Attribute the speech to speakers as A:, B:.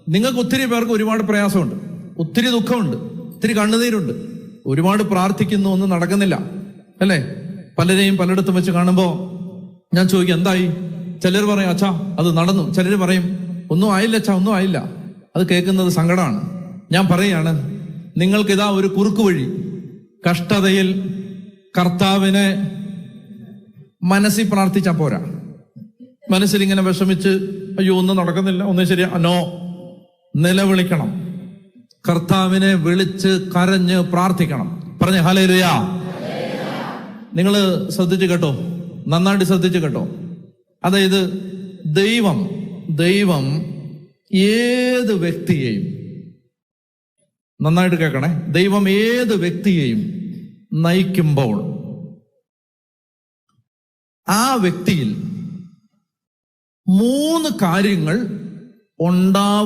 A: നിങ്ങൾക്ക് ഒത്തിരി പേർക്ക് ഒരുപാട് പ്രയാസമുണ്ട്, ഒത്തിരി ദുഃഖമുണ്ട്, ഒത്തിരി കണ്ണുനീരുണ്ട്, ഒരുപാട് പ്രാർത്ഥിക്കുന്നു, ഒന്നും നടക്കുന്നില്ല അല്ലേ? പലരെയും പലയിടത്തും വെച്ച് കാണുമ്പോൾ ഞാൻ ചോദിക്കും എന്തായി? ചിലർ പറയും അച്ഛാ അത് നടന്നു, ചിലർ പറയും ഒന്നും ആയില്ല അച്ഛാ, ഒന്നും ആയില്ല. അത് കേൾക്കുന്നത് സങ്കടമാണ്. ഞാൻ പറയാണ്, നിങ്ങൾക്കിതാ ഒരു കുറുക്ക് വഴി. കഷ്ടതയിൽ കർത്താവിനെ മനസ്സിൽ പ്രാർത്ഥിച്ചാൽ പോരാ. മനസ്സിൽ ഇങ്ങനെ വിഷമിച്ച് അയ്യോ ഒന്നും നടക്കുന്നില്ല, ഒന്നും ശരിയാ, നോ, നിലവിളിക്കണം. കർത്താവിനെ വിളിച്ച് കരഞ്ഞ് പ്രാർത്ഥിക്കണം. പറഞ്ഞ ഹല്ലേലൂയ. നിങ്ങൾ ശ്രദ്ധിച്ചു കേട്ടോ, നന്നായിട്ട് ശ്രദ്ധിച്ചു കേട്ടോ. അതായത് ദൈവം ഏത് വ്യക്തിയെയും, നന്നായിട്ട് കേൾക്കണേ, ദൈവം ഏത് വ്യക്തിയെയും നയിക്കുമ്പോൾ ആ വ്യക്തിയിൽ 3 കാര്യങ്ങൾ ഉണ്ടാവും.